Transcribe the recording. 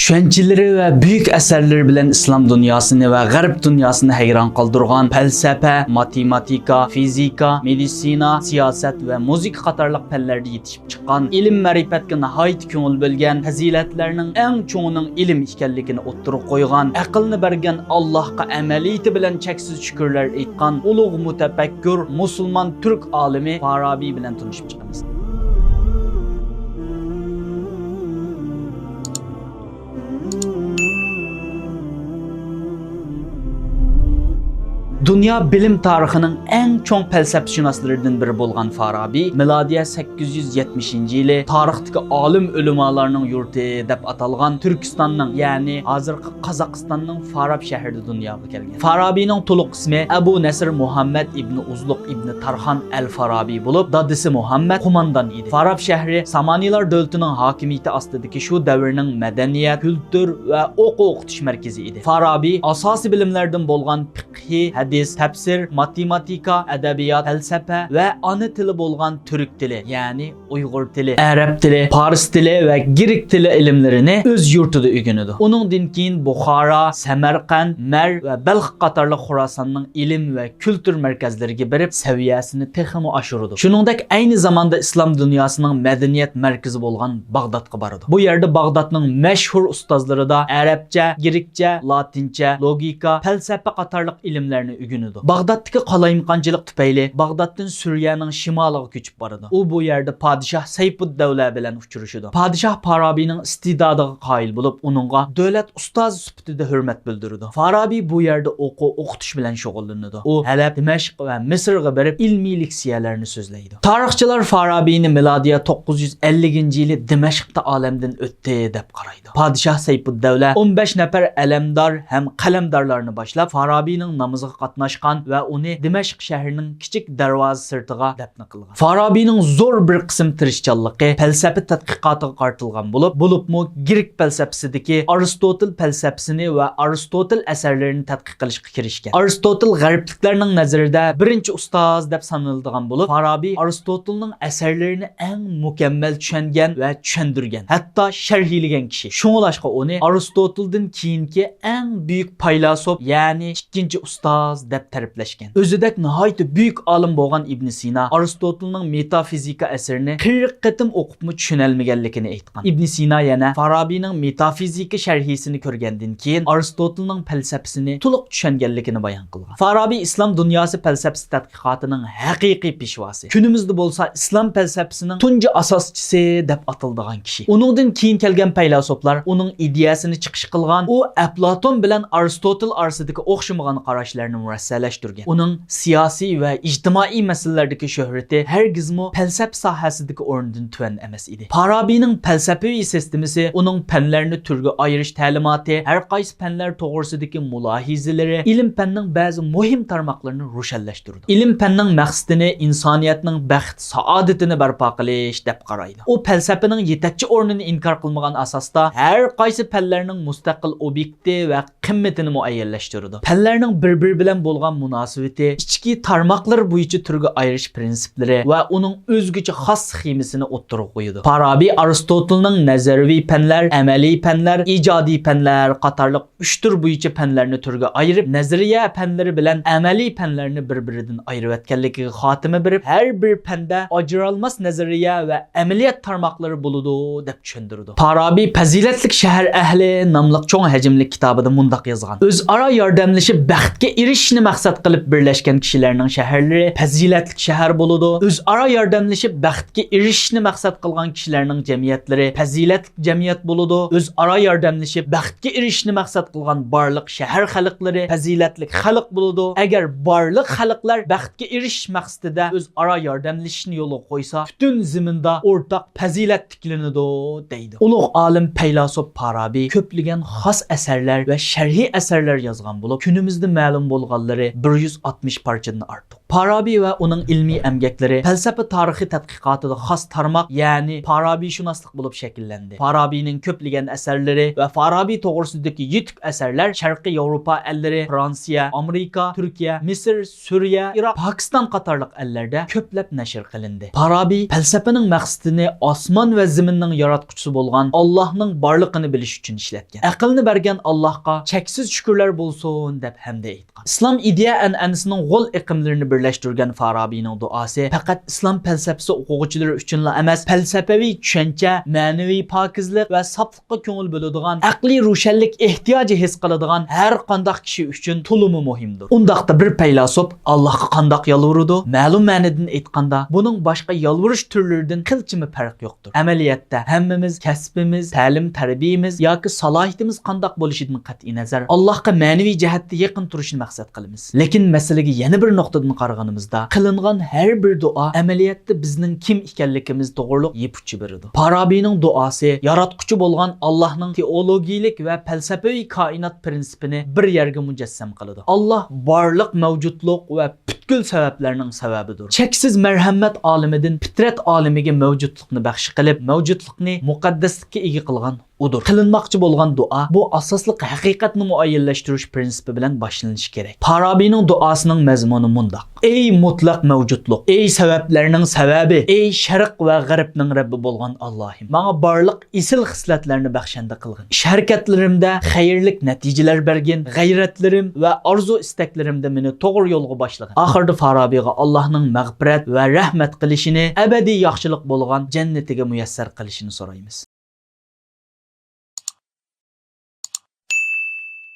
Tushunchaları ve büyük eserleri bilen İslam dünyasını ve Garip dünyasını hayran kaldırgan felsefe, matematika, fizika, medisina, siyaset ve müzik qatarlıq pellerde yetişip çıkan, ilim marifetke nahayet köngül bölgen, faziletlerinin en çoğunun ilim ikenligini otturup koygan, aqlını bergen Allah'a ameliyeti bilen çeksiz şükürler etkan, ulug mutefekkür, Müslüman Türk alimi Farabi bilen tanışıp çıkamız. Dünya bilim tarixinin en çok felsefeşünaslarından biri bolgan Farabi, miladiye 870 yılı tarixdeki alim ulemalarının yurti dep atalgan Türkistan'ın yani hazırki Kazakistan'ın Farab şehirde dünyaya kelgen. Farabi'nin toluq ismi Ebu Nesr Muhammed İbni Uzluq İbni Tarhan el-Farabi bulup, dadısı Muhammed kumandan idi. Farab şehri Samaniler dövlətinin hakimiyeti astidagi şu devrinin medeniyet, kültür ve oku-okutuş merkezi idi. Farabi asasi bilimlerden bolgan fiqhi, hadis, tefsir, matematika, edebiyat, felsefe ve ana tili bolgan Türk dili yani Uygur dili, Arap dili, Pars dili ve Girik dili ilimlerini öz yurtuda öğrenidi. Onun dinkin Bukhara, Semerkand, Mer ve Belx qatarlıq Xorasanның ilim ve kültür merkezleriga berip seviyesini texmi aşırdı. Şuningdek aynı zamanda İslam dünyasının medeniyet merkezi bolgan Bağdatga bardı. Bu yerde Bağdatның meşhur ustazları da Arapça, Girikçe, Latince, logika, felsefe qatarlıq ilimlerini öğrenidi. Bağdat'taki qalayimqançılıq tüpeyli Bağdat'tan Suriye'nin şimalıga köçüp barıdı. O bu yerde padişah Seyfuddevle bilen uçuruşudu. Padişah Farabi'nin istidadıga qail bulup onunğa dövlet ustaz süpütüde hürmet bildirdi. Farabi bu yerde okutuş bilen şogullanıdı. O Halep, Dimeşq ve Mısır'a berip ilmi leksiyelerini sözleydi. Tarixçiler Farabi'ni miladiye 950 yılı Dimeşq'ta alemden ötte dep qaraydı. Padişah Seyfuddevle 15 nefer elemdar hem kalemdarlarını başlap Farabi'nin namazıga qatnaşqan ve onu Dimeşq şehrinin kiçik darvazı sırtıga depne qılgan. Farabi'nin zor bir qism tirişçanlıqı felsefe tadqiqatıga qartılgan bulupmu Girik felsefesideki Aristotel felsefesini ve Aristotel eserlerini tadqiq qilishga kirishgan. Aristotel g'arbliklarning nazarida birinchi ustaz deb sanıldıgan bulup, Farabi Aristotelning eserlerini en mükemmel tushungan ve tushundirgan, hatta sharhiylagan kishi. Şoňlaşqa onu Aristoteldan keyinki en büyük paylasof yani ikkinchi ustaz deb tariflashgan. Özüdek nihayet büyük alim bolgan İbn Sina Aristotelning metafizika eserini 40 qatim o'qibmi tushunolmaganligini aytgan. İbn Sina yana Farabining metafizika sharhisini ko'rgandan keyin Aristotelning felsefesini to'liq tushunganligini bayon qilgan. Farabi İslam dünyası felsefesi tadqiqotining haqiqiy peshvosi. Kunimizda bo'lsa İslam felsefesining tunji asoschisi deb atiladigan kishi. Uningdan keyin kelgan faylasoflar uning ideyasini chiqish qilgan. U Aflatun bilan Aristotel orasidagi o'xshamagan qarashlarni murassallashtirgan. Uning siyasi ve ijtimoiy masalalardagi shuhrati hergizmo felsefe sohasidagi o'rnidan tuvan emas edi. Farabining felsefi sistemisi uning fanlarni turga ayirish ta'limoti, har qaysi fanlar to'g'risidagi mulohizalari, ilm fanning ba'zi muhim tarmoqlarini ro'shanlashtirdi. Ilm fanning maqsadini insoniyatning baxt, saodatini barpo qilish deb qaraydi. U felsefening yetakchi o'rnini inkor qilmagan asosda har qaysi fanlarning mustaqil obyekti va qimmatini muayyanlashtirdi. Fanlarning bir-biri bilan bo'lgan munosabati, ichki tarmoqlar bo'yicha turga ayirish prinsiplari va uning o'zgacha xos sxemasini o'ttirib qo'ydi. Farabi Aristotelning nazariy fanlar, amaliy fanlar, ijodiy fanlar qatorliq 3 tur bo'yicha fanlarni turga ayirib, nazariya fanlari bilan amaliy fanlarni bir-biridan ayirib etganligiga xotima berib, har bir fanda ajralmas nazariya va amaliyat tarmoqlari bo'ladi deb tushundirdi. Farabi Fazilatlik shahar ahli nomli cho'ng hajmli kitobida mundaq yozgan. O'zaro yordamlashib baxtga erishishni maqsad qilib birlashgan kishilarning shaharlari fazilatlik shahar bo'ladi. O'zaro yordamlashib baxtga erishishni maqsad qilgan kishilarning jamiyatlari fazilatlik jamiyat bo'ladi. O'zaro yordamlashib baxtga erishishni maqsad qilgan barliq shahar xalqlari fazilatlik xalq bo'ladi. Agar barliq xalqlar baxtga erishish maqsadida o'zaro yordamlashishni yo'lga qo'ysa, butun zaminda o'rtaq fazilat tiklanadi deydi. Ulug' olim faylasuf Farabi ko'plagan xos asarlar va sharhiy asarlar yozgan bo'lib, kunimizda ma'lum bo'lganlari 160 parchadan ortiq. Farabi ve onun ilmi emgekleri felsefe tarihi tadqiqatida xas tarmaq, yani Farabishunoslik bo'lib shakllanadi. Farabining ko'plagan asarlari va Farabi to'g'risidagi yetuk asarlar Sharqiy Yevropa ellari, Fransiya, Amerika, Turkiya, Misr, Suriya, Iroq, Pokiston qatorliq ellarda ko'plab nashr qilindi. Farabi falsafaning maqsadini osmon va zaminning yaratquchisi bo'lgan Allohning borlig'ini bilish uchun ishlatgan. Aqlni bergan Allohga cheksiz shukrlar bo'lsin deb hamda aytgan. Islom ideya an'anasining g'ol iqimlarini birlashtirgan Farabining duosi faqat islom falsafasi o'quvchilari uchunla emas, falsafaviy tushuncha, ma'naviy pokizlik va soflikqa ko'ngil bo'ladigan, aqliy ro'shanlik ehtiyoji his qiladigan har qanday kishi uchun to'limi muhimdir. Undaqda bir faylasuf Allohga qandoq yolvuradi? Ma'lum ma'nodan aytganda, buning boshqa yolvurish turlaridan qilchimi farq yo'qdir. Amaliyotda hammamiz kasbimiz, ta'lim, tarbiyamiz yoki salohiyatimiz qandoq bo'lishidan qat'iy nazar Allohga ma'naviy jihatda yaqin turishni maqsad qilamiz. Lekin masalaga yana bir nuqtadan qaraganimizda, qilingan har bir duo amaliyotda bizning kim ekanligimiz to'g'riliq yepuchi beradi. Farabining duosi yaratquchi bo'lgan Allohning teologiyalik va falsafaviy koinot prinsipini bir yerga mujassam qiladi. Alloh borliq, mavjudlik va butkul sabablarning sababidir. Cheksiz marhamat olimidan fitrat olimiga mavjudlikni baxsh qilib, mavjudlikni muqaddaslikka ega qilgan odur. Qilinmoqchi bo'lgan duo bu asosli haqiqatni muayyanlashtirish prinsipi bilan boshlanishi kerak. Farabining duosining mazmuni mundaq: ey mutlaq mavjudlik, ey sabablarning sababi, ey sharq va g'arbning Rabbi bo'lgan Allohim, menga barliq isil xislatlarni baxshanda qilgin. Ish harakatlarimda xayrlik natijalar bergin, g'ayratlarim va arzu istaklarimda meni to'g'ri yo'lga boshlagin. Oxirda Farabiga Allohning mag'firat va rahmat qilishini, abadiy yaxshilik bo'lgan jannatiga muyassar qilishini so'raymiz.